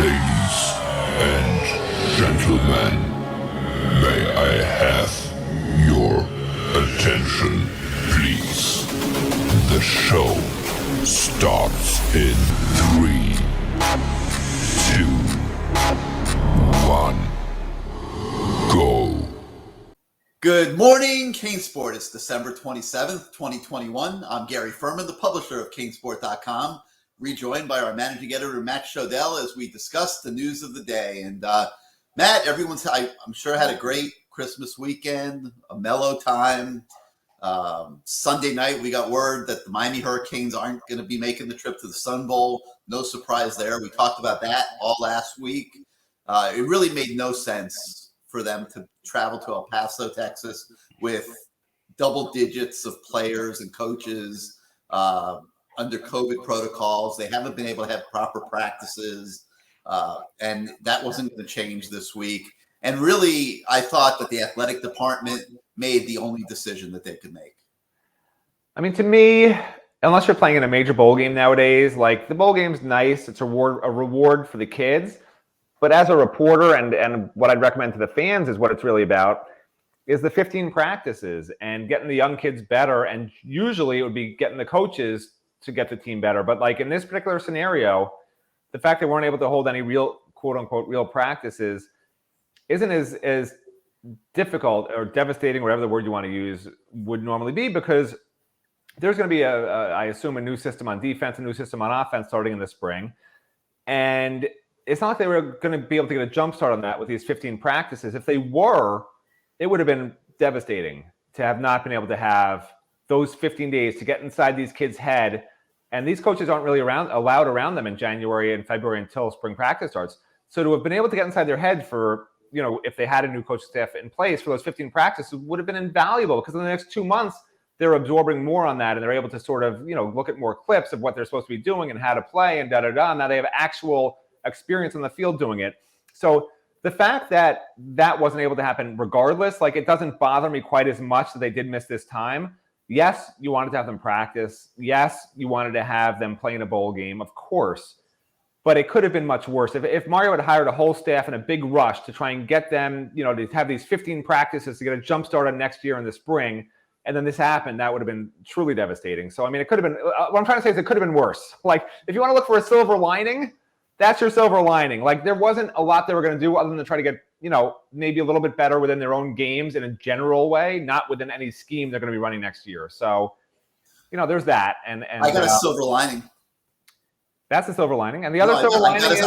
Ladies and gentlemen, may I have your attention, please? The show starts in 3, 2, 1, go. Good morning, CaneSport. It's December 27th, 2021. I'm Gary Ferman, the publisher of CaneSport.com, rejoined by our managing editor, Matt Shodell, as we discuss the news of the day. And Matt, I'm sure had a great Christmas weekend, a mellow time. Sunday night, we got word that the Miami Hurricanes aren't going to be making the trip to the Sun Bowl. No surprise there. We talked about that all last week. It really made no sense for them to travel to El Paso, Texas, with double digits of players and coaches under COVID protocols. They haven't been able to have proper practices, and that wasn't going to change this week. And really, I thought that the athletic department made the only decision that they could make. I mean, to me, unless you're playing in a major bowl game nowadays, like the bowl game's nice. It's a reward for the kids. But as a reporter, and what I'd recommend to the fans is what it's really about, is the 15 practices and getting the young kids better. And usually it would be getting the coaches to get the team better. But like in this particular scenario, the fact they weren't able to hold any real, quote unquote, real practices isn't as difficult or devastating, whatever the word you want to use, would normally be, because there's going to be I assume, a new system on defense, a new system on offense starting in the spring. And it's not like they were going to be able to get a jump start on that with these 15 practices. If they were, it would have been devastating to have not been able to have those 15 days to get inside these kids' head. And these coaches aren't really allowed around them in January and February until spring practice starts. So to have been able to get inside their head for, if they had a new coaching staff in place for those 15 practices would have been invaluable, because in the next 2 months, they're absorbing more on that, and they're able to sort of, look at more clips of what they're supposed to be doing and how to play and da-da-da. Now they have actual experience on the field doing it. So the fact that that wasn't able to happen regardless, like, it doesn't bother me quite as much that they did miss this time. Yes, you wanted to have them practice. Yes, you wanted to have them play in a bowl game, of course. But it could have been much worse. If Mario had hired a whole staff in a big rush to try and get them, to have these 15 practices to get a jump start on next year in the spring, and then this happened, that would have been truly devastating. So, I mean, it could have been, what I'm trying to say is it could have been worse. Like, if you want to look for a silver lining, that's your silver lining. Like, there wasn't a lot they were going to do other than to try to get, maybe a little bit better within their own games in a general way, not within any scheme they're going to be running next year. So, there's that. And I got a silver lining. That's the silver lining. And the other silver lining is...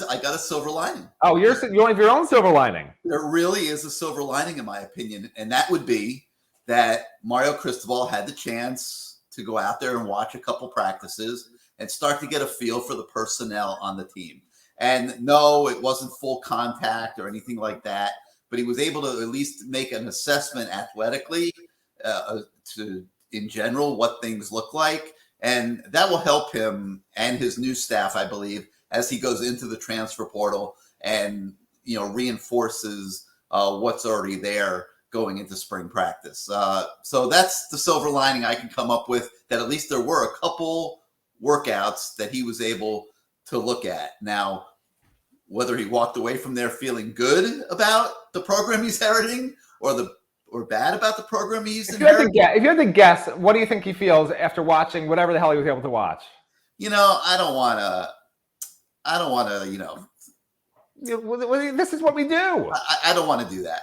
I got a silver lining. Oh, you have your own silver lining. There really is a silver lining, in my opinion. And that would be that Mario Cristobal had the chance to go out there and watch a couple practices and start to get a feel for the personnel on the team. And no, it wasn't full contact or anything like that, but he was able to at least make an assessment athletically in general, what things look like. And that will help him and his new staff, I believe, as he goes into the transfer portal and, reinforces what's already there going into spring practice. So that's the silver lining I can come up with, that at least there were a couple workouts that he was able to look at. Now, whether he walked away from there feeling good about the program he's inheriting or bad about the program he's inheriting. If you had to guess, what do you think he feels after watching whatever the hell he was able to watch? I don't want to, This is what we do. I don't want to do that.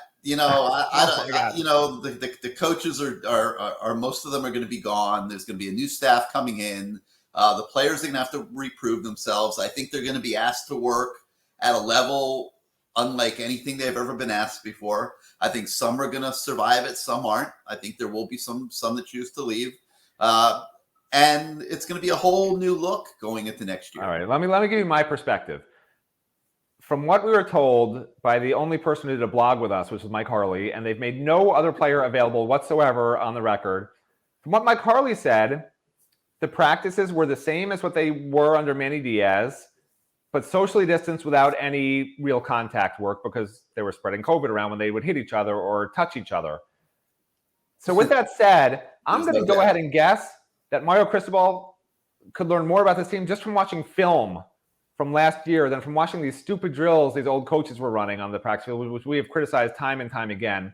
The coaches are most of them are going to be gone. There's going to be a new staff coming in. The players are going to have to reprove themselves. I think they're going to be asked to work at a level unlike anything they've ever been asked before. I think some are going to survive it, some aren't. I think there will be some that choose to leave. And it's going to be a whole new look going into next year. All right, let me give you my perspective. From what we were told by the only person who did a blog with us, which was Mike Harley, and they've made no other player available whatsoever on the record. From what Mike Harley said, the practices were the same as what they were under Manny Diaz, but socially distanced without any real contact work because they were spreading COVID around when they would hit each other or touch each other. So with that said, I'm going to go ahead and guess that Mario Cristobal could learn more about this team just from watching film from last year than from watching these stupid drills these old coaches were running on the practice field, which we have criticized time and time again.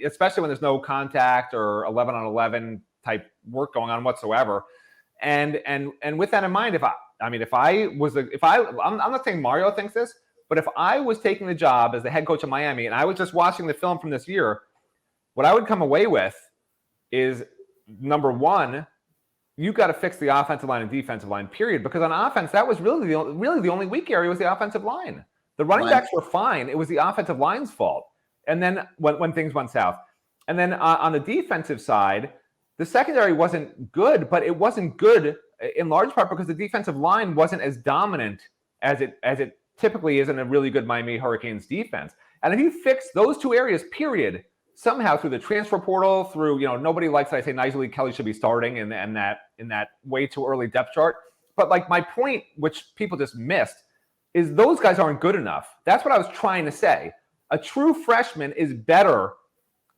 Especially when there's no contact or 11 on 11 type work going on whatsoever. And with that in mind, I'm not saying Mario thinks this, but if I was taking the job as the head coach of Miami and I was just watching the film from this year, what I would come away with is, number one, you got to fix the offensive line and defensive line, period. Because on offense, that was really the only weak area was the offensive line. The running backs were fine. It was the offensive line's fault. And then when things went south. And then on the defensive side, the secondary wasn't good, but it wasn't good in large part because the defensive line wasn't as dominant as it typically is in a really good Miami Hurricanes defense. And if you fix those two areas, period, somehow through the transfer portal, through, nobody likes that I say Nigel Kelly should be starting in that way too early depth chart. But like my point, which people just missed, is those guys aren't good enough. That's what I was trying to say. A true freshman is better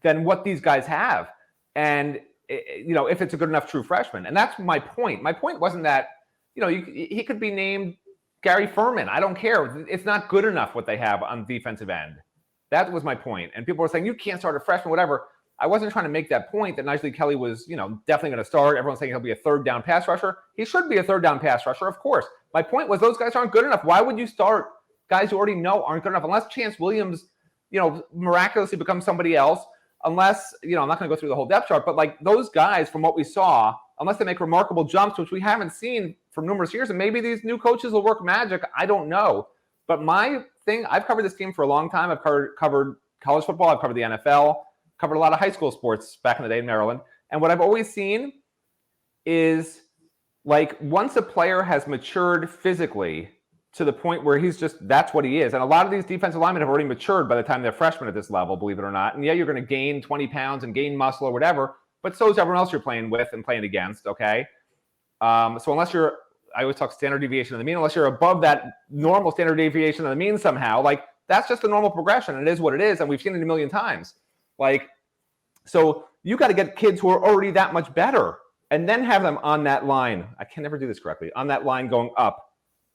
than what these guys have. And, if it's a good enough true freshman. And that's my point. My point wasn't that, he could be named Gary Ferman. I don't care. It's not good enough what they have on the defensive end. That was my point. And people were saying, you can't start a freshman, whatever. I wasn't trying to make that point that Nigel Kelly was, definitely going to start. Everyone's saying he'll be a third down pass rusher. He should be a third down pass rusher, of course. My point was those guys aren't good enough. Why would you start guys you already know aren't good enough? Unless Chance Williams, miraculously becomes somebody else. Unless, I'm not going to go through the whole depth chart, but like those guys from what we saw, unless they make remarkable jumps, which we haven't seen for numerous years, and maybe these new coaches will work magic. I don't know. But my thing, I've covered this team for a long time. I've covered college football. I've covered the NFL, covered a lot of high school sports back in the day in Maryland. And what I've always seen is like once a player has matured physically to the point where that's what he is. And a lot of these defensive linemen have already matured by the time they're freshmen at this level, believe it or not. And yeah, you're going to gain 20 pounds and gain muscle or whatever, but so is everyone else you're playing with and playing against, okay? So unless I always talk standard deviation of the mean, unless you're above that normal standard deviation of the mean somehow, like that's just a normal progression. And it is what it is. And we've seen it a million times. Like, so you got to get kids who are already that much better and then have them on that line. I can never do this correctly. On that line going up,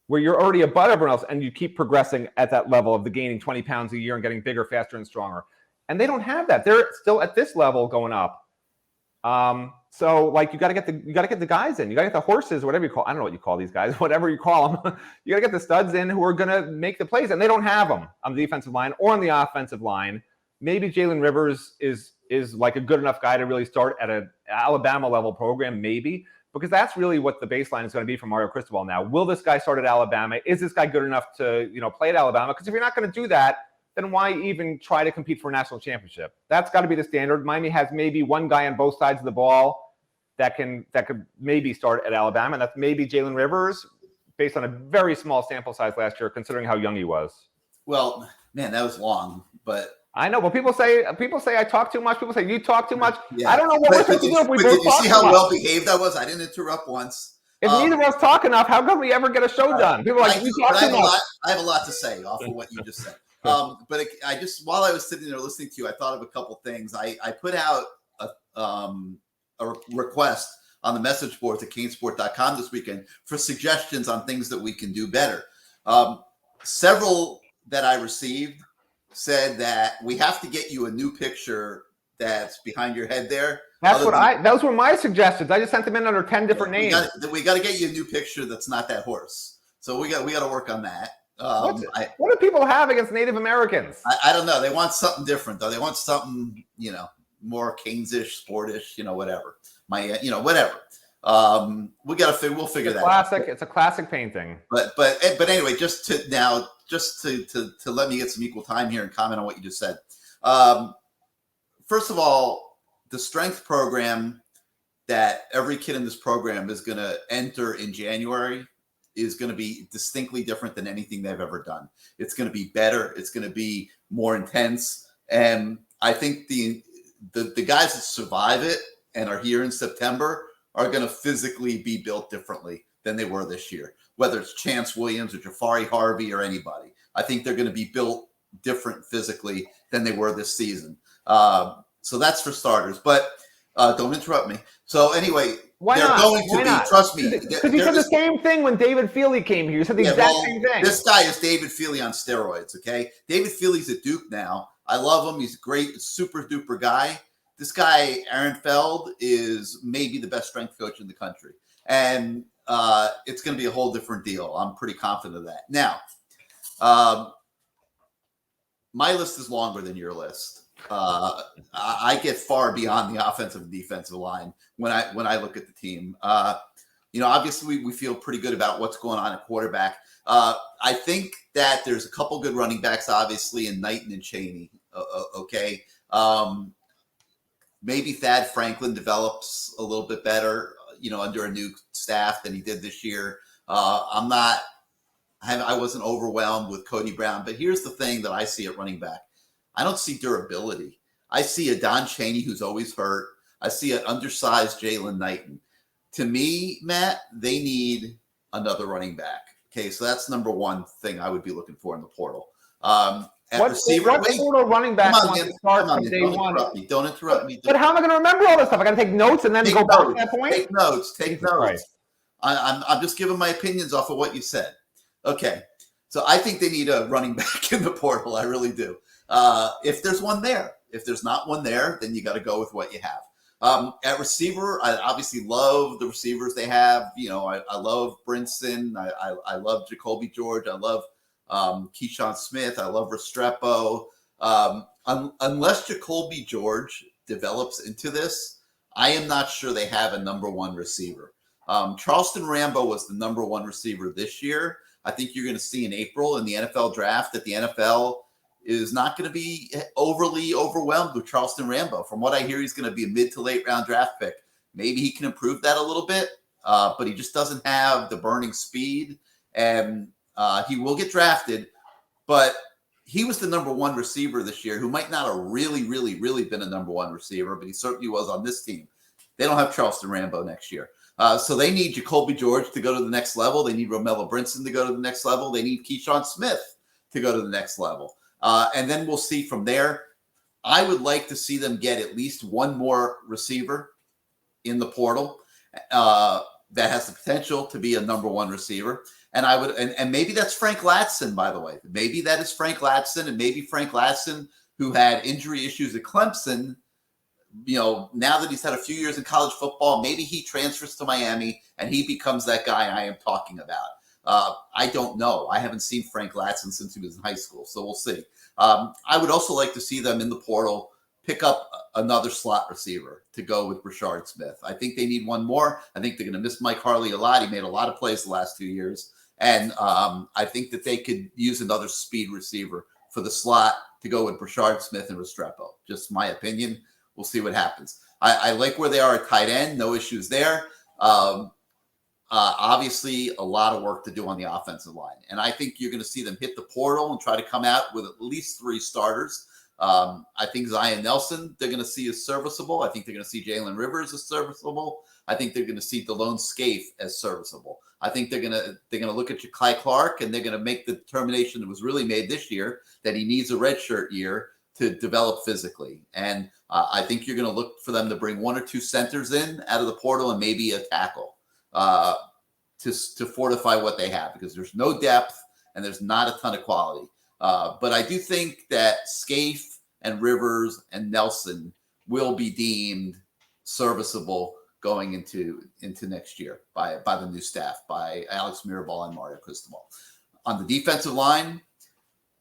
where you're already above everyone else and you keep progressing at that level of the gaining 20 pounds a year and getting bigger, faster, and stronger. And they don't have that. They're still at this level going up. So like you got to get the guys in. You got to get the horses, whatever you call. I don't know what you call these guys, whatever you call them. You got to get the studs in who are going to make the plays, and they don't have them on the defensive line or on the offensive line. Maybe Jalen Rivers is like a good enough guy to really start at an Alabama level program, maybe. Because that's really what the baseline is going to be for Mario Cristobal now. Will this guy start at Alabama? Is this guy good enough to, play at Alabama? Because if you're not going to do that, then why even try to compete for a national championship? That's got to be the standard. Miami has maybe one guy on both sides of the ball that could maybe start at Alabama, and that's maybe Jalen Rivers, based on a very small sample size last year, considering how young he was. Well, man, that was long, but I know, but people say I talk too much. People say you talk too much. Yeah. I don't know what we're supposed to do if we both talk. Did you see how well behaved I was? I didn't interrupt once. If neither of us talk enough, how come we ever get a show done? People are like, you talk too much. I have a lot to say off of what you just said. But I just, while I was sitting there listening to you, I thought of a couple things. I put out a request on the message boards at CaneSport.com this weekend for suggestions on things that we can do better. Several that I received said that we have to get you a new picture that's behind your head there. Those were my suggestions. I just sent them in under 10 different names. We got to get you a new picture that's not that horse. So we got to work on that. What do people have against Native Americans? I don't know. They want something different though. They want something, more Canes-ish, sportish, whatever. Whatever. We'll figure that out. It's a classic painting. But anyway, just to let me get some equal time here and comment on what you just said. First of all, the strength program that every kid in this program is going to enter in January is going to be distinctly different than anything they've ever done. It's going to be better. It's going to be more intense. And I think the guys that survive it and are here in September are going to physically be built differently than they were this year, whether it's Chance Williams or Jafari Harvey or anybody. I think they're going to be built different physically than they were this season. So that's for starters, but don't interrupt me. So anyway, Why They're not? going to Why be. not? Trust me. Because you said the same thing when David Feely came here. You said the exact same thing. This guy is David Feely on steroids. Okay, David Feely's at Duke now. I love him. He's a great, super duper guy. This guy, Aaron Feld, is maybe the best strength coach in the country, and it's going to be a whole different deal. I'm pretty confident of that. Now, my list is longer than your list. I get far beyond the offensive and defensive line when I look at the team. Obviously we feel pretty good about what's going on at quarterback. I think that there's a couple good running backs, obviously, in Knighton and Chaney. Okay. Maybe Thad Franklin develops a little bit better, under a new staff than he did this year. I wasn't overwhelmed with Cody Brown, but here's the thing that I see at running back. I don't see durability. I see a Don Chaney who's always hurt. I see an undersized Jalen Knighton. To me, Matt, they need another running back. Okay, so that's number one thing I would be looking for in the portal. What portal running back wants to start from day one? Don't interrupt me. But how am I going to remember all this stuff? I got to take notes and then go back to that point? Take notes. I'm just giving my opinions off of what you said. Okay, so I think they need a running back in the portal. I really do. If there's one there. If there's not one there, then you got to go with what you have. At receiver, I obviously love the receivers they have. I love Brinson. I love Jacoby George. I love Keyshawn Smith. I love Restrepo. Unless Jacoby George develops into this, I am not sure they have a number one receiver. Charleston Rambo was the number one receiver this year. I think you're going to see in April in the NFL draft that the NFL is not going to be overly overwhelmed with Charleston Rambo. From what I hear, he's going to be a mid to late round draft pick. Maybe he can improve that a little bit, but he just doesn't have the burning speed, and he will get drafted. But he was the number one receiver this year, who might not have really, really, really been a number one receiver, but he certainly was on this team. They don't have Charleston Rambo next year. So they need Jacoby George to go to the next level. They need Romello Brinson to go to the next level. They need Keyshawn Smith to go to the next level. And then we'll see from there. I would like to see them get at least one more receiver in the portal that has the potential to be a number one receiver. And I would, and maybe that's Frank Latson, by the way. Maybe that is Frank Latson, and maybe Frank Latson, who had injury issues at Clemson, now that he's had a few years in college football, maybe he transfers to Miami and he becomes that guy I am talking about. I don't know. I haven't seen Frank Latson since he was in high school, so we'll see. I would also like to see them in the portal pick up another slot receiver to go with Rashard Smith. I think they need one more. I think they're going to miss Mike Harley a lot. He made a lot of plays the last 2 years. And I think that they could use another speed receiver for the slot to go with Rashard Smith and Restrepo. Just my opinion. We'll see what happens. I like where they are at tight end. No issues there. Obviously, a lot of work to do on the offensive line. And I think you're going to see them hit the portal and try to come out with at least 3 starters. I think Zion Nelson, they're going to see as serviceable. I think they're going to see Jalen Rivers as serviceable. I think they're going to see Delone Scaife as serviceable. I think they're going to look at Ja'Kai Clark, and they're going to make the determination that was really made this year that he needs a redshirt year to develop physically. And I think you're going to look for them to bring 1 or 2 centers in out of the portal and maybe a tackle to fortify what they have, because there's no depth and there's not a ton of quality. But I do think that Scaife and Rivers and Nelson will be deemed serviceable going into next year by the new staff, by Alex Mirabal and Mario Cristobal. On the defensive line,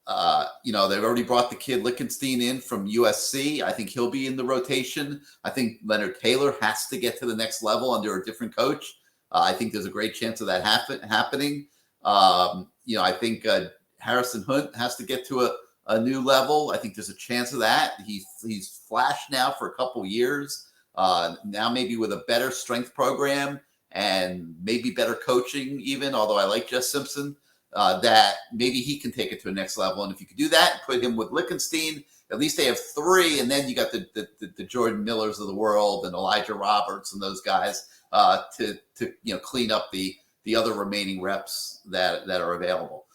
they've already brought the kid Lichtenstein in from USC. I think he'll be in the rotation. I think Leonard Taylor has to get to the next level under a different coach. I think there's a great chance of that happening. I think Harrison Hunt has to get to a new level. I think there's a chance of that. He's flashed now for a couple years. Now maybe with a better strength program and maybe better coaching even, although I like Jess Simpson, that maybe he can take it to a next level. And if you could do that, put him with Lichtenstein, at least they have 3, and then you got the Jordan Millers of the world and Elijah Roberts and those guys to clean up the other remaining reps that are available.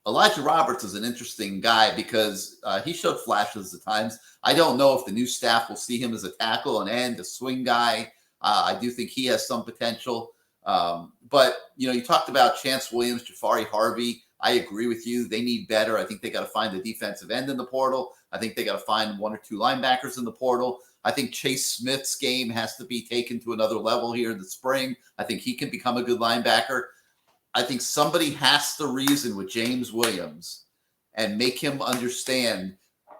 Elijah Roberts is an interesting guy because he showed flashes at times. I don't know if the new staff will see him as a tackle, an end, a swing guy. I do think he has some potential. But, you talked about Chance Williams, Jafari Harvey. I agree with you. They need better. I think they got to find the defensive end in the portal. I think they got to find 1 or 2 linebackers in the portal. I think Chase Smith's game has to be taken to another level here in the spring. I think he can become a good linebacker. I think somebody has to reason with James Williams and make him understand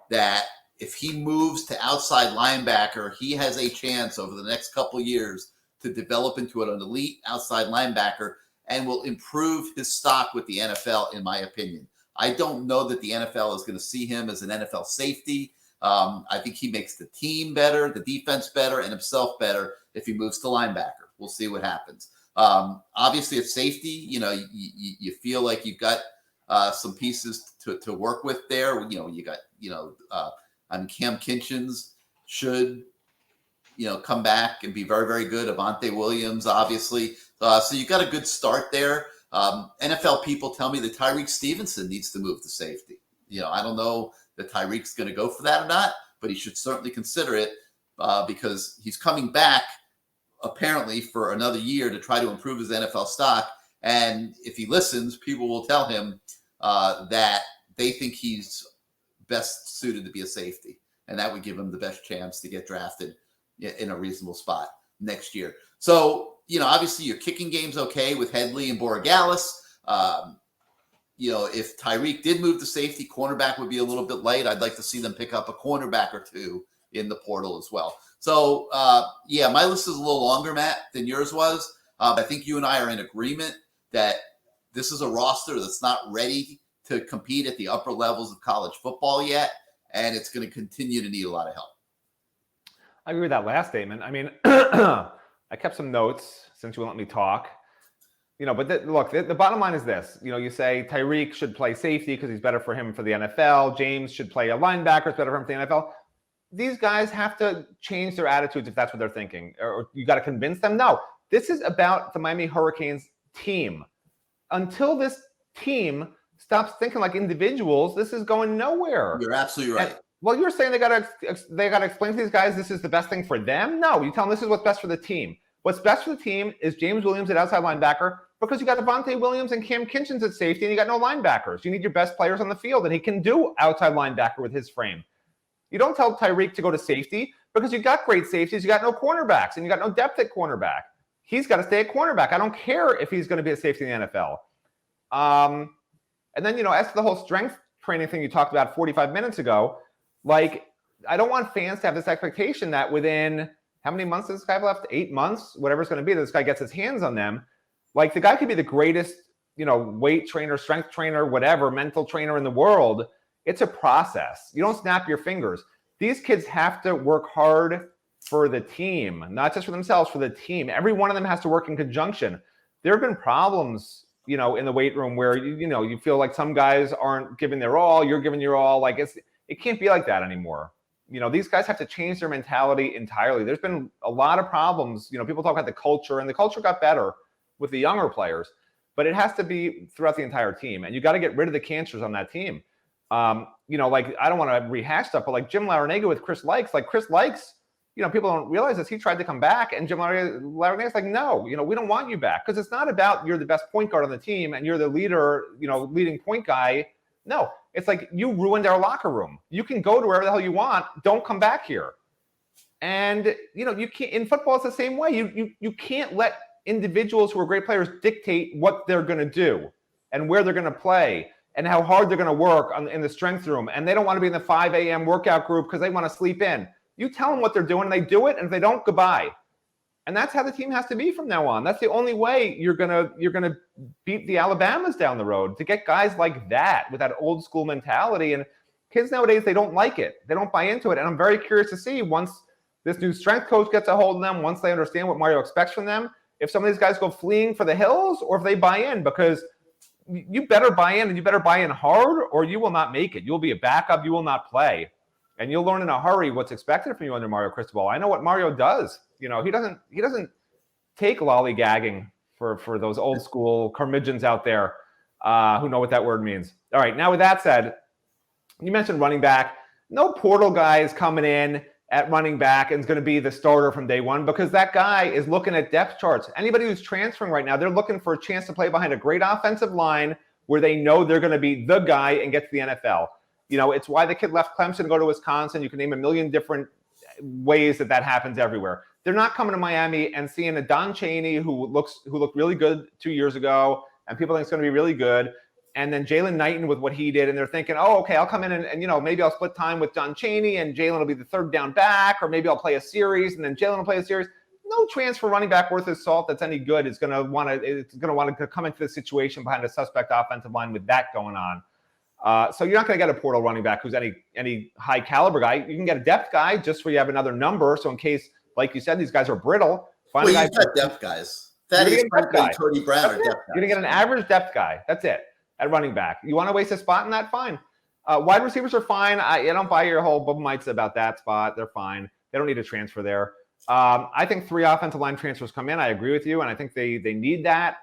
that if he moves to outside linebacker, he has a chance over the next couple of years to develop into an elite outside linebacker and will improve his stock with the NFL, in my opinion. I don't know that the NFL is going to see him as an NFL safety. I think he makes the team better, the defense better, and himself better if he moves to linebacker. We'll see what happens. Obviously, at safety, you feel like you've got some pieces to work with there. You got, Cam Kinchins should, come back and be very, very good. Avante Williams, obviously. So you got a good start there. NFL people tell me that Tyreek Stevenson needs to move to safety. I don't know that Tyreek's going to go for that or not, but he should certainly consider it because he's coming back apparently for another year to try to improve his NFL stock. And if he listens, people will tell him that they think he's best suited to be a safety. And that would give him the best chance to get drafted in a reasonable spot next year. So, obviously your kicking game's okay with Headley and Borregales. If Tyreek did move to safety, cornerback would be a little bit light. I'd like to see them pick up a cornerback or 2 in the portal as well. So, my list is a little longer, Matt, than yours was. I think you and I are in agreement that this is a roster that's not ready to compete at the upper levels of college football yet, and it's going to continue to need a lot of help. I agree with that last statement. I mean, I kept some notes since you won't let me talk. But the bottom line is this. You say Tyreek should play safety because he's better for him for the NFL. James should play a linebacker. It's better for him for the NFL. These guys have to change their attitudes if that's what they're thinking. Or you got to convince them. No, this is about the Miami Hurricanes team. Until this team stops thinking like individuals, this is going nowhere. You're absolutely right. Well, you're saying they got to explain to these guys this is the best thing for them? No, you tell them this is what's best for the team. What's best for the team is James Williams at outside linebacker because you got Avante Williams and Cam Kinchins at safety and you got no linebackers. You need your best players on the field, and he can do outside linebacker with his frame. You don't tell Tyreek to go to safety because you got great safeties. You got no cornerbacks, and you got no depth at cornerback. He's got to stay at cornerback. I don't care if he's going to be a safety in the NFL. And then, as to the whole strength training thing you talked about 45 minutes ago, I don't want fans to have this expectation that within how many months does this guy have left? 8 months, whatever it's going to be, this guy gets his hands on them. The guy could be the greatest, weight trainer, strength trainer, whatever, mental trainer in the world. It's a process. You don't snap your fingers. These kids have to work hard for the team, not just for themselves, for the team. Every one of them has to work in conjunction. There have been problems, in the weight room where, you feel like some guys aren't giving their all, you're giving your all. It can't be like that anymore. These guys have to change their mentality entirely. There's been a lot of problems. People talk about the culture, and the culture got better with the younger players, but it has to be throughout the entire team. And you got to get rid of the cancers on that team. I don't want to rehash stuff, but Jim Larrañaga with Chris Likes, Chris Likes, people don't realize this. He tried to come back, and Jim Larrañaga's no, we don't want you back, because it's not about you're the best point guard on the team and you're the leader, leading point guy. No, it's you ruined our locker room. You can go to wherever the hell you want. Don't come back here. And, you can't, in football, it's the same way. You can't let individuals who are great players dictate what they're going to do and where they're going to play and how hard they're going to work in the strength room. And they don't want to be in the 5 a.m. workout group because they want to sleep in. You tell them what they're doing and they do it. And if they don't, goodbye. And that's how the team has to be from now on. That's the only way you're gonna beat the Alabamas down the road, to get guys like that with that old school mentality. And kids nowadays, they don't like it. They don't buy into it. And I'm very curious to see, once this new strength coach gets a hold of them, once they understand what Mario expects from them, if some of these guys go fleeing for the hills or if they buy in, because you better buy in, and you better buy in hard, or you will not make it. You'll be a backup. You will not play. And you'll learn in a hurry what's expected from you under Mario Cristobal. I know what Mario does. He doesn't take lollygagging for those old school curmudgeons out there who know what that word means. All right, now with that said, you mentioned running back. No portal guys coming in at running back and is going to be the starter from day one, because that guy is looking at depth charts. Anybody who's transferring right now, they're looking for a chance to play behind a great offensive line where they know they're going to be the guy and get to the NFL. It's why the kid left Clemson to go to Wisconsin. You can name a million different ways that happens everywhere. They're not coming to Miami and seeing a Don Chaney who looked really good 2 years ago, and people think it's going to be really good. And then Jalen Knighton with what he did, and they're thinking, oh, okay, I'll come in and maybe I'll split time with Don Chaney, and Jalen will be the third down back, or maybe I'll play a series, and then Jalen will play a series. No transfer running back worth his salt that's any good is going to want to come into the situation behind a suspect offensive line with that going on. So you're not going to get a portal running back who's any high caliber guy. You can get a depth guy just where you have another number. So in case, like you said, these guys are brittle. Well, you've got depth guys. That is Tony Brown or depth guys. You're going to get an average depth guy. That's it. At running back. You want to waste a spot in that? Fine. Wide receivers are fine. I don't buy your whole bubble-mites about that spot. They're fine. They don't need a transfer there. I think 3 offensive line transfers come in. I agree with you, and I think they need that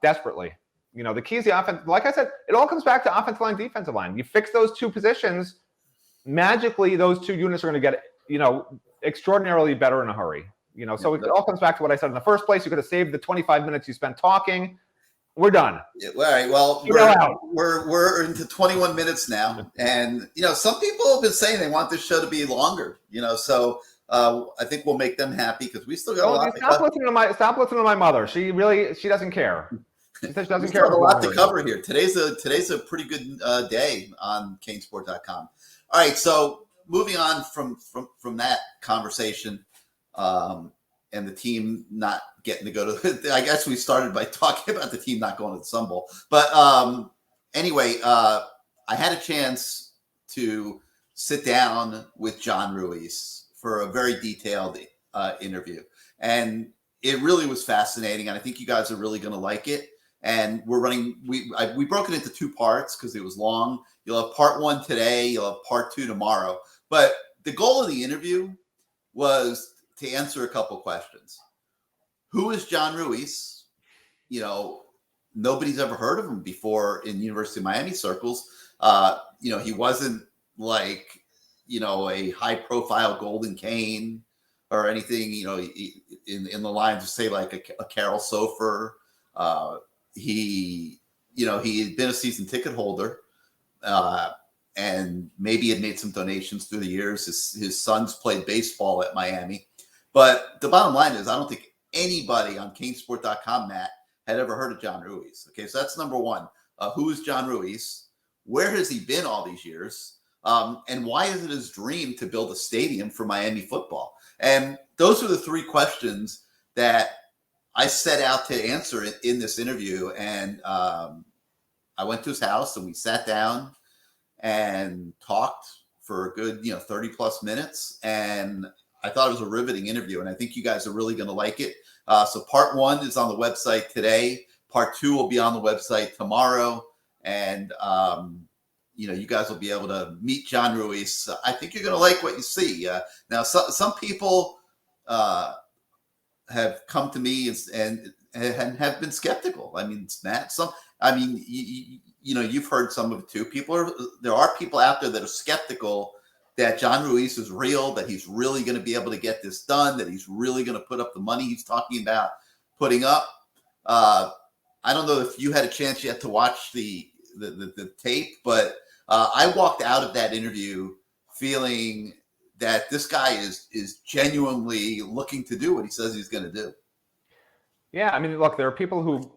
desperately. The key is the offense. Like I said, it all comes back to offensive line, defensive line. You fix those 2 positions, magically those 2 units are going to get, extraordinarily better in a hurry. So it all comes back to what I said in the first place. You could have saved the 25 minutes you spent talking. We're done. Yeah, all right. Well, we're into 21 minutes now, and some people have been saying they want this show to be longer. So I think we'll make them happy because we still got a lot. Stop listening to my mother. She doesn't care. She says she doesn't care. We have a lot to cover here. Today's a pretty good day on CaneSport.com. All right. So moving on from that conversation. And the team not getting to go to, I guess we started by talking about the team not going to the Sun Bowl. But anyway, I had a chance to sit down with John Ruiz for a very detailed interview. And it really was fascinating. And I think you guys are really going to like it. And we broke it into 2 parts because it was long. You'll have part 1 today. You'll have part 2 tomorrow. But the goal of the interview was to answer a couple questions. Who is John Ruiz? Nobody's ever heard of him before in University of Miami circles. He wasn't like, a high profile Golden Cane or anything, in the lines of say like a Carol Sofer. He had been a season ticket holder and maybe had made some donations through the years. His sons played baseball at Miami. But the bottom line is, I don't think anybody on CaneSport.com, Matt, had ever heard of John Ruiz. Okay, so that's number 1. Who is John Ruiz? Where has he been all these years? And why is it his dream to build a stadium for Miami football? And those are the 3 questions that I set out to answer in this interview. And I went to his house and we sat down and talked for a good, 30 plus minutes. And I thought it was a riveting interview, and I think you guys are really going to like it. So part 1 is on the website today. Part 2 will be on the website tomorrow. And, you guys will be able to meet John Ruiz. I think you're going to like what you see. Now, some people have come to me and have been skeptical. I mean, Matt, you've heard some of it too. There are people out there that are skeptical that John Ruiz is real, that he's really going to be able to get this done, that he's really going to put up the money he's talking about putting up. I don't know if you had a chance yet to watch the tape, but I walked out of that interview feeling that this guy is genuinely looking to do what he says he's going to do. Yeah, I mean, look, there are people who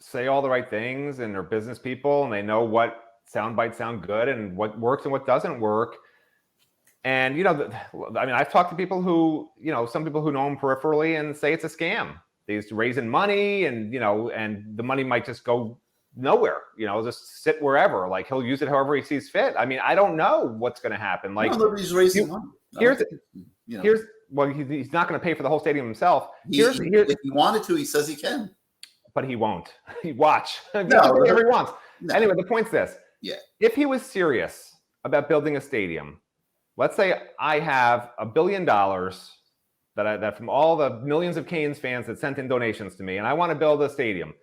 say all the right things, and they're business people, and they know what sound bites sound good and what works and what doesn't work. And, I've talked to people who, some people who know him peripherally and say it's a scam. He's raising money and the money might just go nowhere, just sit wherever. Like he'll use it however he sees fit. I mean, I don't know what's going to happen. Like nobody's raising money. He's not going to pay for the whole stadium himself. If he wanted to, he says he can. But he won't. Watch. Whatever he wants. No. Anyway, the point's this. Yeah. If he was serious about building a stadium, let's say I have $1 billion that from all the millions of Canes fans that sent in donations to me, and I want to build a stadium.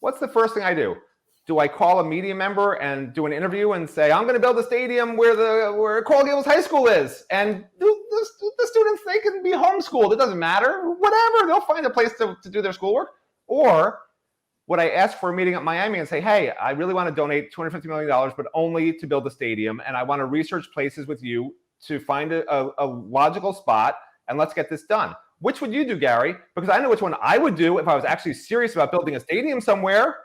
What's the first thing I do? do I call a media member and do an interview and say, I'm going to build a stadium where Coral Gables High School is, and the students, they can be homeschooled. It doesn't matter. Whatever. They'll find a place to do their schoolwork. Or would I ask for a meeting at Miami and say, hey, I really want to donate $250 million, but only to build a stadium, and I want to research places with you to find a logical spot, and let's get this done. Which would you do, Gary? Because I know which one I would do if I was actually serious about building a stadium somewhere.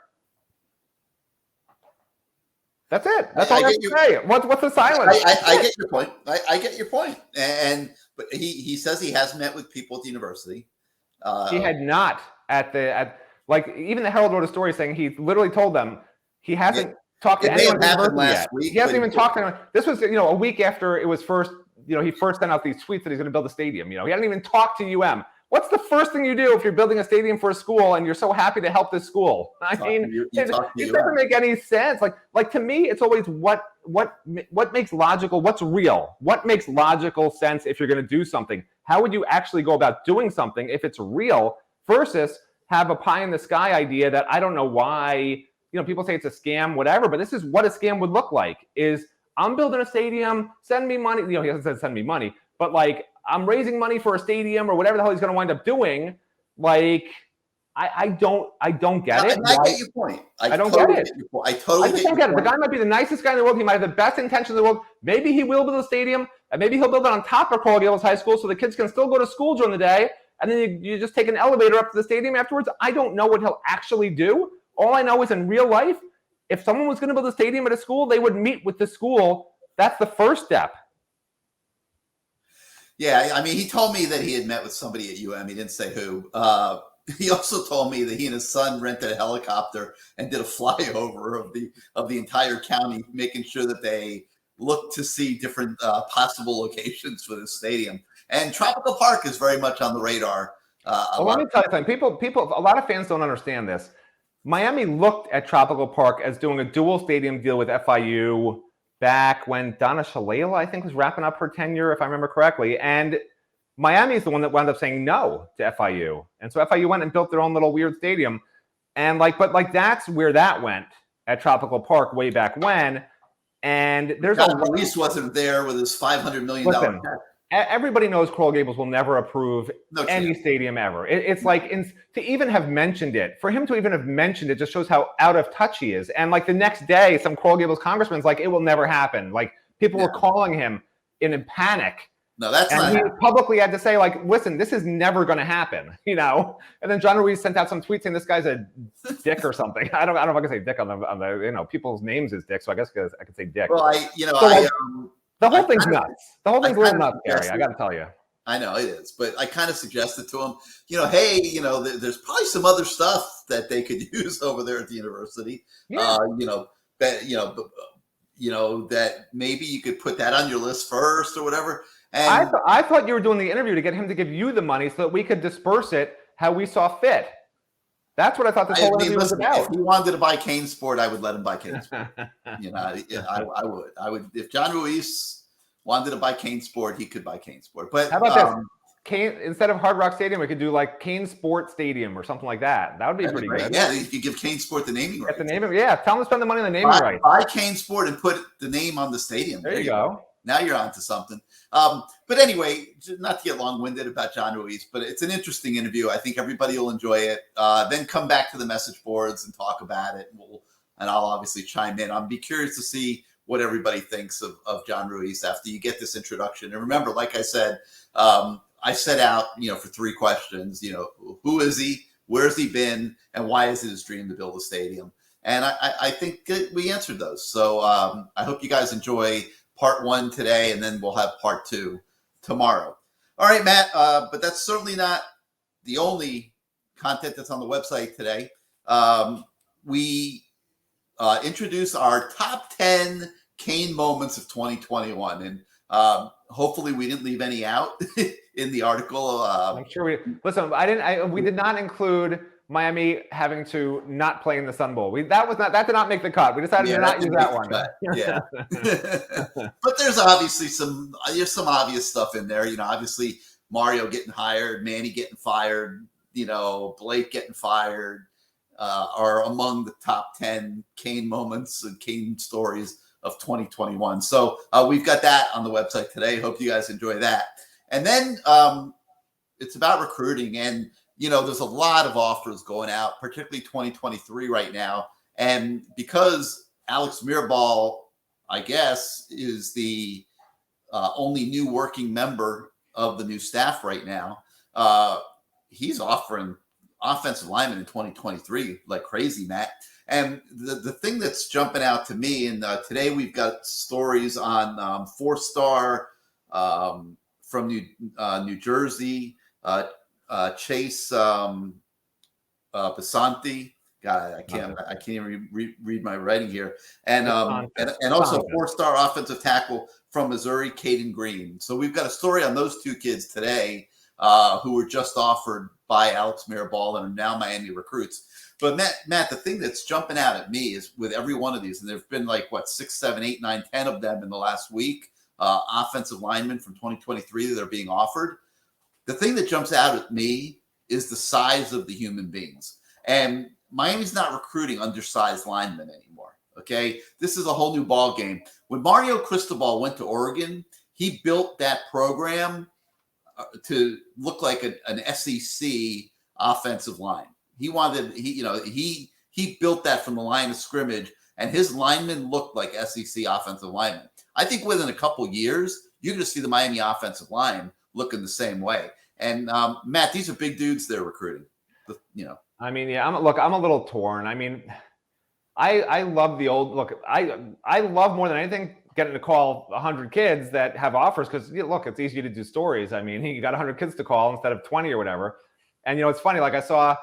That's it. That's all I have to say. What's the silence? I get your point. I get your point. But he says he has met with people at the university. He had not like even the Herald wrote a story saying he literally told them he hasn't talked to anyone at the university yet. He hasn't even talked to anyone. This was a week after it was first. He first sent out these tweets that he's going to build a stadium. He hadn't even talked to UM. What's the first thing you do if you're building a stadium for a school and you're so happy to help this school? I mean, it doesn't make any sense. Like to me, it's always what makes logical, what's real, what makes logical sense if you're going to do something. How would you actually go about doing something if it's real versus have a pie in the sky idea that I don't know why, people say it's a scam, whatever, but this is what a scam would look like is I'm building a stadium, send me money. He hasn't said send me money, but like, I'm raising money for a stadium or whatever the hell he's going to wind up doing. Like, I don't get it. I get your point. I don't get it. I totally don't get it. The guy might be the nicest guy in the world. He might have the best intentions in the world. Maybe he will build a stadium, and maybe he'll build it on top of Coral Gables High School so the kids can still go to school during the day, and then you just take an elevator up to the stadium afterwards. I don't know what he'll actually do. All I know is in real life, if someone was going to build a stadium at a school, they would meet with the school. That's the first step. Yeah, I mean, he told me that he had met with somebody at UM. He didn't say who. He also told me that he and his son rented a helicopter and did a flyover of the entire county, making sure that they looked to see different possible locations for this stadium. And Tropical Park is very much on the radar. Let me tell you something. People, a lot of fans don't understand this. Miami looked at Tropical Park as doing a dual stadium deal with FIU back when Donna Shalala, I think, was wrapping up her tenure, if I remember correctly. And Miami is the one that wound up saying no to FIU. And so FIU went and built their own little weird stadium. And but that's where that went at Tropical Park way back when. And there's Ruiz wasn't there with his $500 million check. Everybody knows Coral Gables will never approve any stadium ever. It's like to even have mentioned it, for him to even have mentioned it just shows how out of touch he is. And like the next day, some Coral Gables congressman's like, it will never happen. Like people were calling him in a panic. No, that's and not he happening. Publicly had to say, like, listen, this is never going to happen, And then John Ruiz sent out some tweets saying this guy's a dick or something. I don't know if I can say dick on the people's names is dick, so I guess I could say dick. Well, the whole thing's nuts. The whole thing's a little nuts, Gary. I got to tell you. I know it is, but I kind of suggested to him, hey, there's probably some other stuff that they could use over there at the university. Yeah. That maybe you could put that on your list first or whatever. And I thought you were doing the interview to get him to give you the money so that we could disperse it how we saw fit. That's what I thought this whole interview was about. If he wanted to buy CaneSport, I would let him buy CaneSport. I would. I would. If John Ruiz wanted to buy CaneSport, he could buy CaneSport. But how about this? Instead of Hard Rock Stadium, we could do like CaneSport Stadium or something like that. That would be pretty good. Yeah, you could give CaneSport the naming rights. The naming, yeah. Tell them to spend the money on the naming rights. Buy CaneSport and put the name on the stadium. There you go. Now you're on to something. But anyway, not to get long-winded about John Ruiz, but it's an interesting interview. I think everybody will enjoy it. Then come back to the message boards and talk about it. And I'll obviously chime in. I'll be curious to see what everybody thinks of John Ruiz after you get this introduction. And remember, like I said, I set out, for 3 questions. Who is he? Where's he been? And why is it his dream to build a stadium? And I think we answered those. So I hope you guys enjoy part 1 today, and then we'll have part 2 tomorrow. All right, Matt, but that's certainly not the only content that's on the website today. We introduce our top 10 Cane moments of 2021, and hopefully we didn't leave any out in the article. I'm sure we did not include Miami having to not play in the Sun Bowl. That did not make the cut. We decided to not use that one. Yeah. But there's obviously some obvious stuff in there. Obviously Mario getting hired, Manny getting fired, Blake getting fired, are among the top 10 Cane moments and Cane stories of 2021. So we've got that on the website today. Hope you guys enjoy that. And then it's about recruiting. And, there's a lot of offers going out, particularly 2023 right now. And because Alex Mirabal, I guess, is the only new working member of the new staff right now, he's offering offensive linemen in 2023 like crazy, Matt. And the thing that's jumping out to me, and today we've got stories on 4-star from New Jersey, Chase Basanti. God, I can't even read my writing here. And also 4-star offensive tackle from Missouri, Caden Green. So we've got a story on those two kids today who were just offered by Alex Mirabal and are now Miami recruits. But Matt, the thing that's jumping out at me is with every one of these, and there've been 6, 7, 8, 9, 10 of them in the last week, offensive linemen from 2023 that are being offered. The thing that jumps out at me is the size of the human beings. And Miami's not recruiting undersized linemen anymore. Okay, this is a whole new ball game. When Mario Cristobal went to Oregon, he built that program to look like an SEC offensive line. He built that from the line of scrimmage, and his linemen looked like SEC offensive linemen. I think within a couple years, you're going to see the Miami offensive line looking the same way. And Matt, these are big dudes they're recruiting. I mean, yeah, I'm a little torn. I mean, I love the old look. I love more than anything getting to call 100 kids that have offers because look, it's easy to do stories. I mean, you got 100 kids to call instead of 20 or whatever. And it's funny. Like I saw,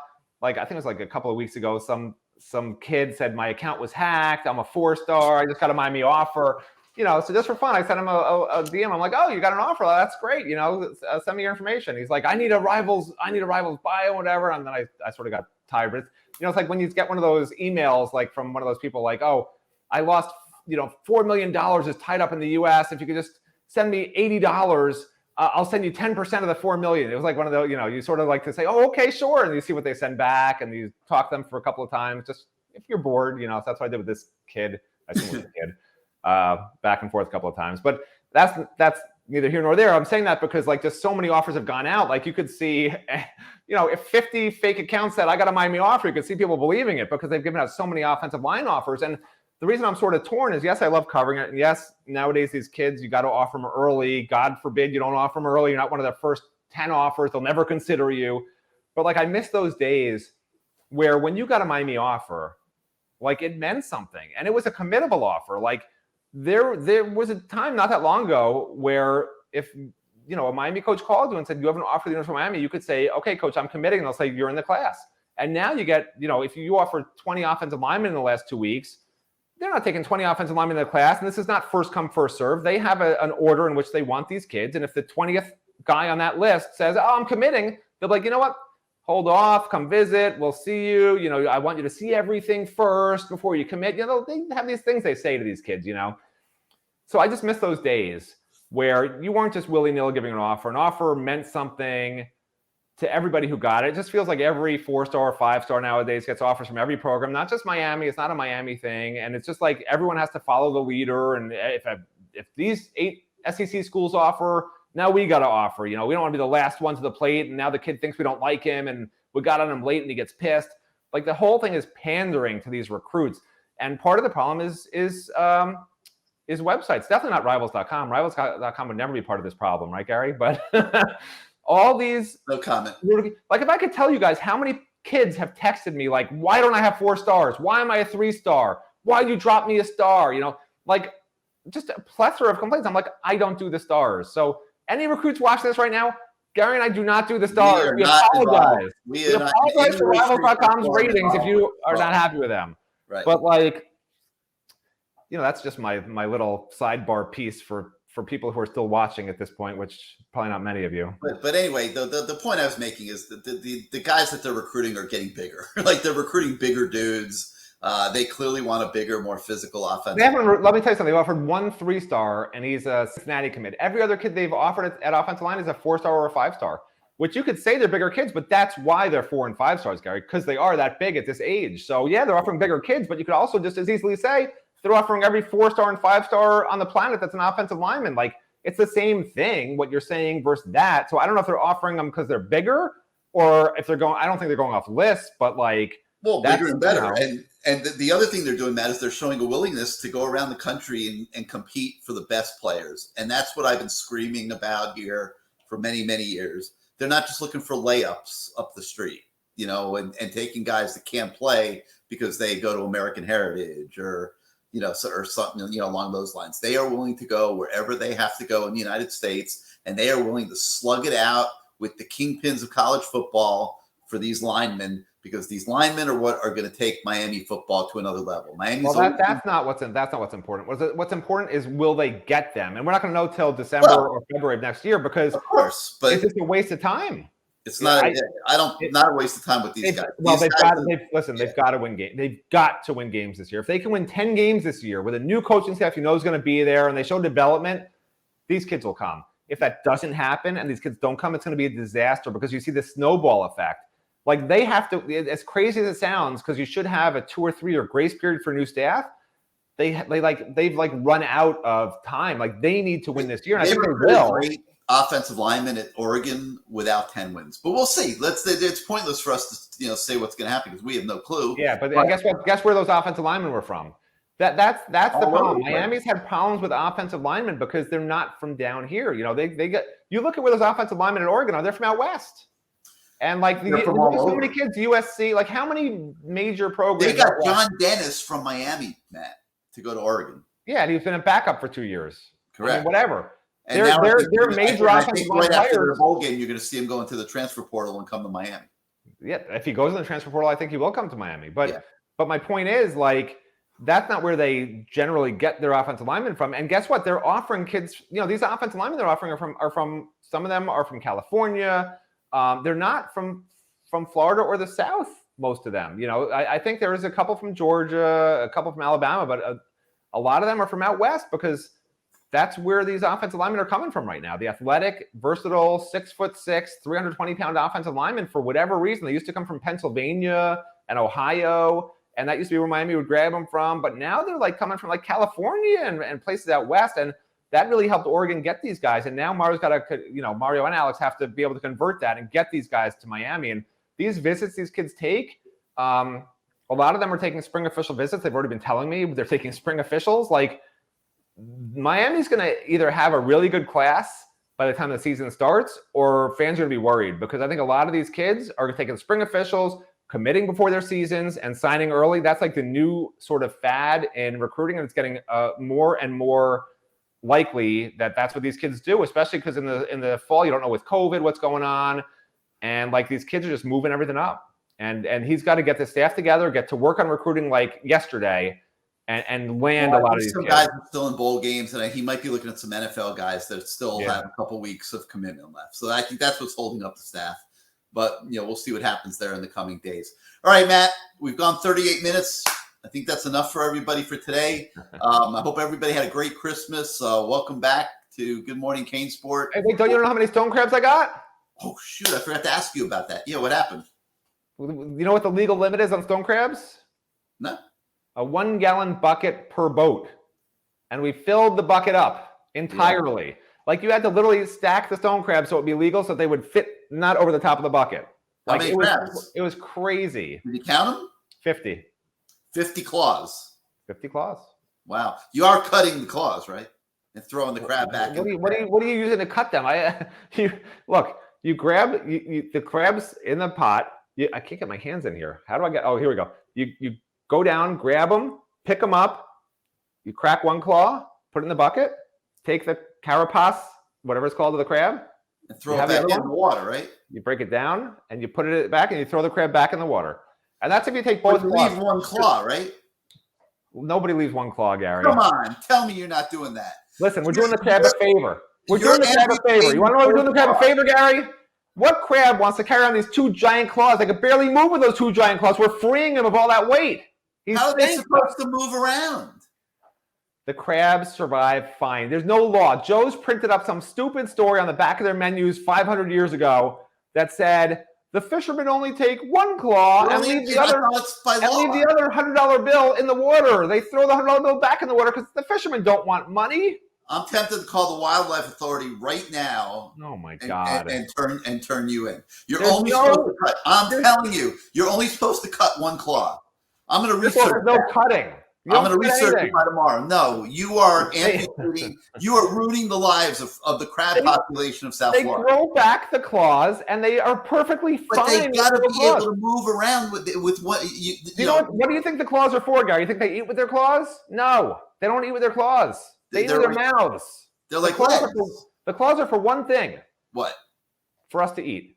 I think it was a couple of weeks ago, some kid said my account was hacked. I'm a 4-star. I just got a Miami offer. So just for fun, I sent him a DM. I'm like, oh, you got an offer? That's great. Send me your information. He's like, I need a Rivals bio, whatever. And then I sort of got tired. But it's like when you get one of those emails, from one of those people, oh, I lost, $4 million is tied up in the U.S. If you could just send me $80, I'll send you 10% of the $4 million. It was like one of those, you sort of like to say, oh, okay, sure. And you see what they send back and you talk to them for a couple of times. Just if you're bored, so that's what I did with this kid. I think it was a kid. Back and forth a couple of times, but that's neither here nor there. I'm saying that because just so many offers have gone out. You could see, if 50 fake accounts said I got a Miami offer, you could see people believing it because they've given out so many offensive line offers. And the reason I'm sort of torn is, yes, I love covering it. And yes, nowadays these kids, you got to offer them early. God forbid you don't offer them early. You're not one of their first 10 offers. They'll never consider you. But I miss those days where when you got a Miami offer, it meant something. And it was a committable offer. There was a time not that long ago where if, a Miami coach called you and said, you have an offer to the University of Miami, you could say, okay, coach, I'm committing. And they'll say, you're in the class. And now you get, if you offer 20 offensive linemen in the last 2 weeks, they're not taking 20 offensive linemen in the class. And this is not first come, first serve. They have an order in which they want these kids. And if the 20th guy on that list says, oh, I'm committing, they'll be like, you know what? Hold off, come visit. We'll see you. I want you to see everything first before you commit. They have these things they say to these kids, So I just miss those days where you weren't just willy-nilly giving an offer. An offer meant something to everybody who got it. It just feels like every 4-star or 5-star nowadays gets offers from every program, not just Miami. It's not a Miami thing. And it's just like everyone has to follow the leader. And if these 8 SEC schools offer, now we got to offer. We don't want to be the last one to the plate. And now the kid thinks we don't like him and we got on him late and he gets pissed. The whole thing is pandering to these recruits. And part of the problem is websites. Definitely not Rivals.com. Rivals.com would never be part of this problem, right, Gary? But all these... No comment. If I could tell you guys how many kids have texted me, why don't I have 4 stars? Why am I a 3-star? Why you drop me a star? Just a plethora of complaints. I'm like, I don't do the stars. So any recruits watching this right now, Gary and I do not do the stars. We apologize. We apologize for Rivals.com's ratings if you are not happy with them. Right. But that's just my little sidebar piece for people who are still watching at this point, which probably not many of you. But anyway, the point I was making is that the guys that they're recruiting are getting bigger. They're recruiting bigger dudes. They clearly want a bigger, more physical offense. Let me tell you something. They've offered 1 3-star, and he's a Cincinnati commit. Every other kid they've offered at offensive line is a 4-star or a 5-star. which you could say they're bigger kids, but that's why they're 4 and 5 stars, Gary, because they are that big at this age. So yeah, they're offering bigger kids, but you could also just as easily say they're offering every 4-star and 5-star on the planet that's an offensive lineman. Like, it's the same thing, what you're saying versus that. So I don't know if they're offering them because they're bigger or if they're going, I don't think they're going off lists, but like, well, bigger and better. And the other thing they're doing, Matt, is they're showing a willingness to go around the country and compete for the best players. And that's what I've been screaming about here for many, many years. They're not just looking for layups up the street, you know, and taking guys that can't play because they go to American Heritage or, you know, or something, you know, along those lines. They are willing to go wherever they have to go in the United States, and they are willing to slug it out with the kingpins of college football for these linemen, because these linemen are what are going to take Miami football to another level. That's not what's important. What's important is, will they get them? And we're not going to know till December or February of next year, because of course, but it's just a waste of time. It's not. Not a waste of time with these guys. Well, they've got to win games. They've got to win games this year. If they can win 10 games this year with a new coaching staff you know is going to be there, and they show development, these kids will come. If that doesn't happen and these kids don't come, it's going to be a disaster, because you see the snowball effect. Like, they have to, as crazy as it sounds, because you should have a 2 or 3 year grace period for new staff. They've run out of time. Like, they need to win this year, and I think they will. Great offensive lineman at Oregon without 10 wins, but we'll see. It's pointless for us to, you know, say what's going to happen because we have no clue. Yeah, but guess what? Guess where those offensive linemen were from? That's the problem. Miami's had problems with offensive linemen because they're not from down here. You know, they get, you look at where those offensive linemen in Oregon are. They're from out west. And like so many kids, USC, like how many major programs? They got John Dennis from Miami, Matt, to go to Oregon. Yeah, and he's been a backup for 2 years. Correct. I mean, whatever. And they're major offensive line right after players. their bowl game, you're going to see him go into the transfer portal and come to Miami. Yeah, if he goes in the transfer portal, I think he will come to Miami. But my point is, like, that's not where they generally get their offensive linemen from. And guess what? They're offering kids. You know, these offensive linemen they're offering are from some of them are from California. They're not from Florida or the South, most of them. You know, I think there is a couple from Georgia, a couple from Alabama, but a lot of them are from out west, because that's where these offensive linemen are coming from right now. The athletic, versatile, 6'6", 320-pound offensive linemen, for whatever reason. They used to come from Pennsylvania and Ohio, and that used to be where Miami would grab them from. But now they're like coming from like California and places out west, and that really helped Oregon get these guys. And now Mario's got to, you know, Mario and Alex have to be able to convert that and get these guys to Miami. And these visits these kids take, a lot of them are taking spring official visits. They've already been telling me they're taking spring officials. Like, Miami's going to either have a really good class by the time the season starts, or fans are going to be worried, because I think a lot of these kids are taking spring officials, committing before their seasons, and signing early. That's like the new sort of fad in recruiting, and it's getting more and more likely that that's what these kids do, especially because in the fall you don't know with COVID what's going on, and like these kids are just moving everything up. And he's got to get the staff together, get to work on recruiting like yesterday, and land a lot of these some kids. Guys are still in bowl games, and he might be looking at some NFL guys that still have a couple weeks of commitment left. So I think that's what's holding up the staff. But, you know, we'll see what happens there in the coming days. All right, Matt, we've gone 38 minutes. I think that's enough for everybody for today. I hope everybody had a great Christmas. Welcome back to Good Morning CaneSport. Hey, wait, don't you know how many stone crabs I got? Oh, shoot, I forgot to ask you about that. Yeah, what happened? You know what the legal limit is on stone crabs? No. A 1 gallon bucket per boat. And we filled the bucket up entirely. Yeah. Like, you had to literally stack the stone crabs so it would be legal, so they would fit not over the top of the bucket. How many crabs? It was crazy. Did you count them? 50. 50 claws. 50 claws. Wow. You are cutting the claws, right? And throwing the crab back. What are you using to cut them? You grab the crabs in the pot. I can't get my hands in here. How do I get? Oh, here we go. You go down, grab them, pick them up. You crack one claw, put it in the bucket, take the carapace, whatever it's called, of the crab, and throw it back in the water, right? You break it down and you put it back, and you throw the crab back in the water. And that's if you take both. You leave one claw, right? Nobody leaves one claw, Gary. Come on, tell me you're not doing that. Listen, we're doing the crab a favor. We're doing the crab a favor. You want to know why we're doing the crab a favor, Gary? What crab wants to carry on these 2 giant claws? They could barely move with those 2 giant claws. We're freeing him of all that weight. How are they supposed to move around? The crabs survive fine. There's no law. Joe's printed up some stupid story on the back of their menus 500 years ago that said the fishermen only take one claw and leave the other $100 bill in the water. They throw the $100 bill back in the water because the fishermen don't want money. I'm tempted to call the Wildlife Authority right now. Oh my God! And turn you in. You're only supposed to cut. I'm telling you, you're only supposed to cut one claw. I'm going to research. There's no cutting. I'm going to research it by tomorrow. No, you are amputating. You are ruining the lives of the crab population of South Florida. They throw back the claws, and they are perfectly fine. But they got to be able to move around with what you know. What do you think the claws are for, Gary? You think they eat with their claws? No, they don't eat with their claws. They eat with their mouths. They're like the claws are for one thing. What? For us to eat.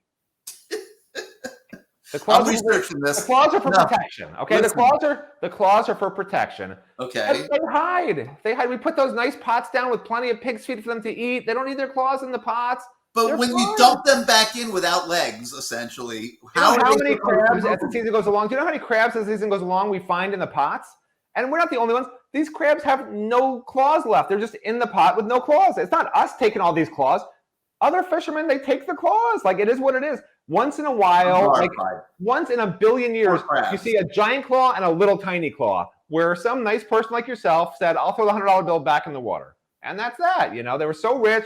I'm researching this. The claws are for protection. Okay, listen. The claws are for protection. Okay. And they hide. We put those nice pots down with plenty of pig's feet for them to eat. They don't need their claws in the pots. But when you dump them back in without legs, essentially, how many crabs as the season goes along? Do you know how many crabs as the season goes along we find in the pots? And we're not the only ones. These crabs have no claws left. They're just in the pot with no claws. It's not us taking all these claws. Other fishermen, they take the claws. Like, it is what it is. Once in a while, like once in a billion years, you see a giant claw and a little tiny claw where some nice person like yourself said, I'll throw the $100 bill back in the water. And that's that. You know, they were so rich,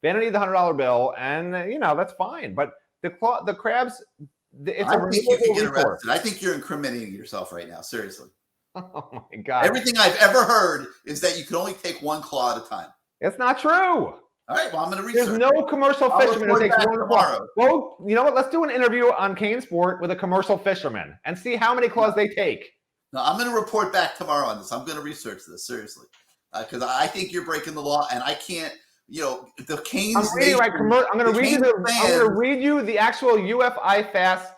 they don't need the $100 bill. And, you know, that's fine. But the crabs, it's I think you can get arrested. I think you're incriminating yourself right now. Seriously. Oh, my God. Everything I've ever heard is that you can only take one claw at a time. It's not true. All right, well, I'm going to research. There's no commercial fisherman who takes one claw. Well, you know what? Let's do an interview on CaneSport with a commercial fisherman and see how many claws they take. No, I'm going to report back tomorrow on this. I'm going to research this, seriously. Because I think you're breaking the law, and I can't, you know, the Canes. I'm going to read you the actual UFI FAST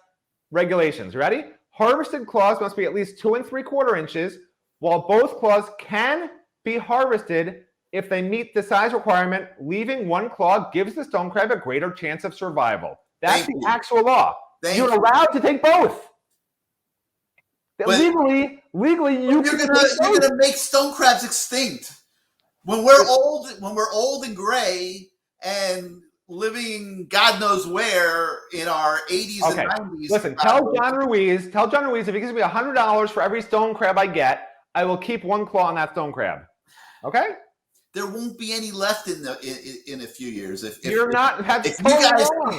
regulations. Ready? Harvested claws must be at least 2 3/4 inches, while both claws can be harvested if they meet the size requirement. Leaving one claw gives the stone crab a greater chance of survival. That's the actual law. You're allowed to take both. Legally, you're going to make stone crabs extinct. When we're old and gray and living God knows where in our 80s and 90s. Listen, tell John Ruiz if he gives me $100 for every stone crab I get, I will keep one claw on that stone crab. Okay? There won't be any left in a few years. If you guys are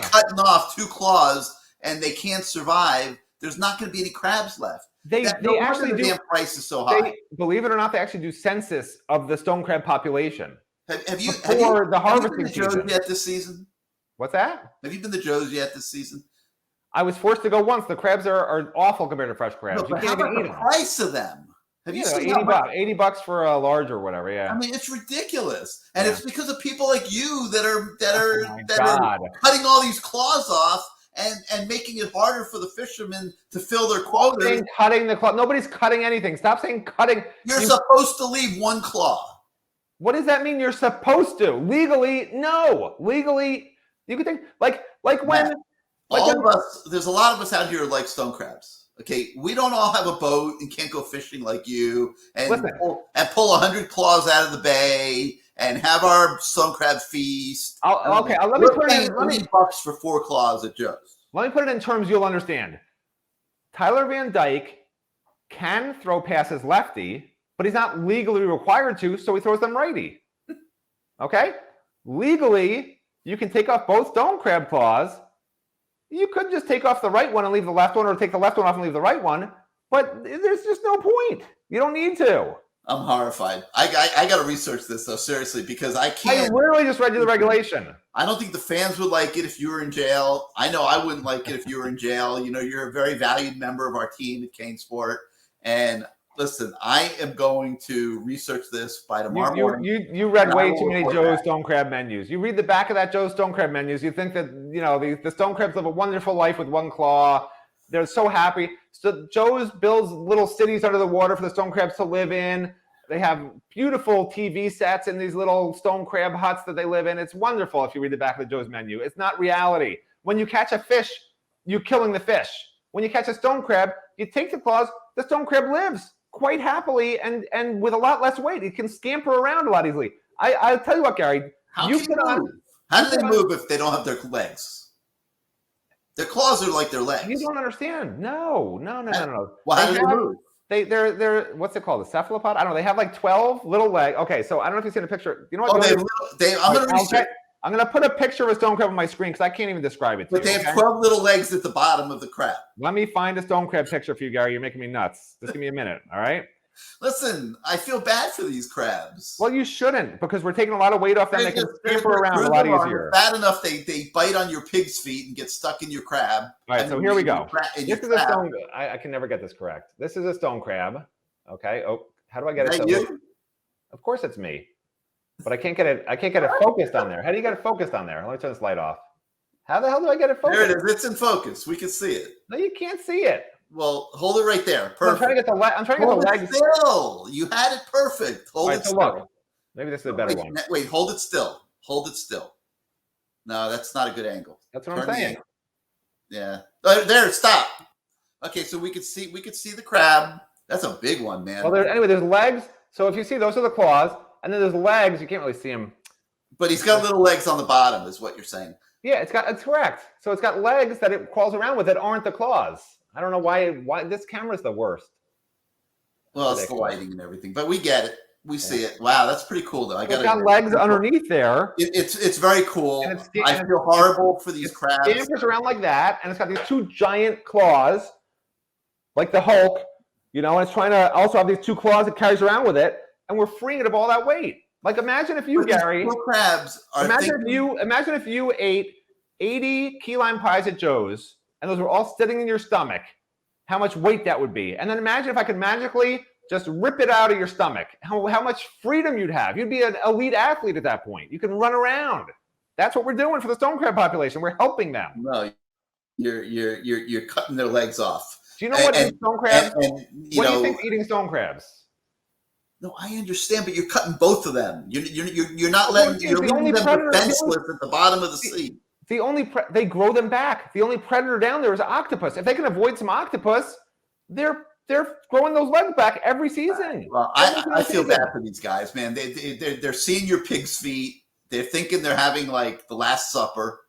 cutting off 2 claws and they can't survive, there's not going to be any crabs left. They actually do. Damn price is so high. Believe it or not, they actually do census of the stone crab population. Have you the harvesting season yet this season? What's that? Have you been to Joe's yet this season? I was forced to go once. The crabs are awful compared to fresh crabs. No, you can't even eat them. Price of them? Have you seen $80 for a large or whatever? Yeah. I mean, it's ridiculous, and it's because of people like you that are cutting all these claws off and making it harder for the fishermen to fill their quotas. Cutting the claw. Nobody's cutting anything. Stop saying cutting. You're supposed to leave one claw. What does that mean? You're supposed to. Legally, no. Legally, you could think like when of us. There's a lot of us out here like stone crabs. Okay, we don't all have a boat and can't go fishing like you and pull 100 claws out of the bay and have our stone crab feast. Let me put it in $20 for 4 claws at Joe's. Let me put it in terms you'll understand. Tyler Van Dyke can throw passes lefty, but he's not legally required to, so he throws them righty. Okay? Legally, you can take off both stone crab claws. You could just take off the right one and leave the left one, or take the left one off and leave the right one, but there's just no point. You don't need to. I'm horrified. I got to research this, though, seriously, because I can't. I literally just read you the regulation. I don't think the fans would like it if you were in jail. I know I wouldn't like it if you were in jail. You know, you're a very valued member of our team at CaneSport. And listen, I am going to research this by tomorrow morning. You read way too many Joe's Stone Crab menus. You read the back of that Joe's Stone Crab menus. You think that, you know, the stone crabs live a wonderful life with one claw. They're so happy. So Joe's builds little cities under the water for the stone crabs to live in. They have beautiful TV sets in these little stone crab huts that they live in. It's wonderful if you read the back of the Joe's menu. It's not reality. When you catch a fish, you're killing the fish. When you catch a stone crab, you take the claws, the stone crab lives quite happily and with a lot less weight. It can scamper around a lot easily. I'll tell you what, Gary. How do they move if they don't have their legs? Their claws are like their legs. You don't understand. No. Well, how do they move? They're what's it called? A cephalopod? I don't know. They have like 12 little legs. Okay, so I don't know if you've seen a picture. You know what? I'm gonna put a picture of a stone crab on my screen because I can't even describe it to But they have 12 little legs at the bottom of the crab. Let me find a stone crab picture for you, Gary. You're making me nuts. Just give me a minute, all right? Listen, I feel bad for these crabs. Well, you shouldn't, because we're taking a lot of weight off them. They can scamper around a lot easier. Bad enough they bite on your pig's feet and get stuck in your crab. All right, so here we go. This is a stone. I can never get this correct. This is a stone crab. Okay. Oh, how do I get it? Of course, it's me, but I can't get it. I can't get it focused on there. How do you get it focused on there? Let me turn this light off. How the hell do I get it focused? There it is. It's in focus. We can see it. No, you can't see it. Well, hold it right there. Perfect. I'm trying to get the legs. Still. You had it perfect. Hold it still. Look. Maybe this is a better one. Wait, hold it still. Hold it still. No, that's not a good angle. That's what I'm saying. Yeah. There, stop. Okay, so we could see the crab. That's a big one, man. Well, there's legs. So if you see, those are the claws, and then there's legs. You can't really see them. But he's got little legs on the bottom, is what you're saying. Yeah, it's correct. So it's got legs that it crawls around with that aren't the claws. I don't know why this camera's the worst. Well, it's the lighting and everything, but we get it. We see it. Wow, that's pretty cool, though. It's got legs underneath there. It's very cool. I feel horrible for these crabs. It scampers around like that, and it's got these two giant claws, like the Hulk, and it's trying to also have these two claws it carries around with it, and we're freeing it of all that weight. Like, imagine if you, Gary, imagine if you ate 80 key lime pies at Joe's, and those were all sitting in your stomach, how much weight that would be. And then imagine if I could magically just rip it out of your stomach, how much freedom you'd have. You'd be an elite athlete at that point. You can run around. That's what we're doing for the stone crab population. We're helping them. No, you're cutting their legs off. Do you know what stone crabs? What do you think eating stone crabs? No, I understand, but you're cutting both of them. You're not letting you're leaving them defenseless at the bottom of the sea. They grow them back. The only predator down there is octopus. If they can avoid some octopus, they're growing those legs back every season. Well, I feel bad for these guys, man. They're seeing your pig's feet. They're thinking they're having like the Last Supper,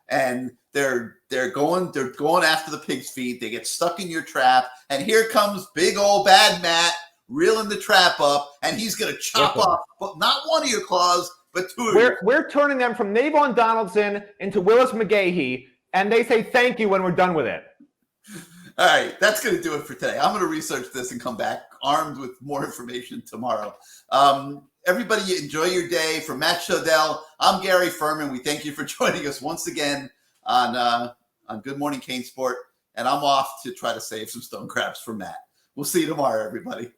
and they're going after the pig's feet. They get stuck in your trap, and here comes big old bad Matt reeling the trap up, and he's going to chop off, but not one of your claws, but two of yours. We're turning them from Navon Donaldson into Willis McGahee, and they say thank you when we're done with it. All right, that's going to do it for today. I'm going to research this and come back armed with more information tomorrow. Everybody, enjoy your day. For Matt Shodell, I'm Gary Ferman. We thank you for joining us once again on Good Morning CaneSport, and I'm off to try to save some stone crabs for Matt. We'll see you tomorrow, everybody.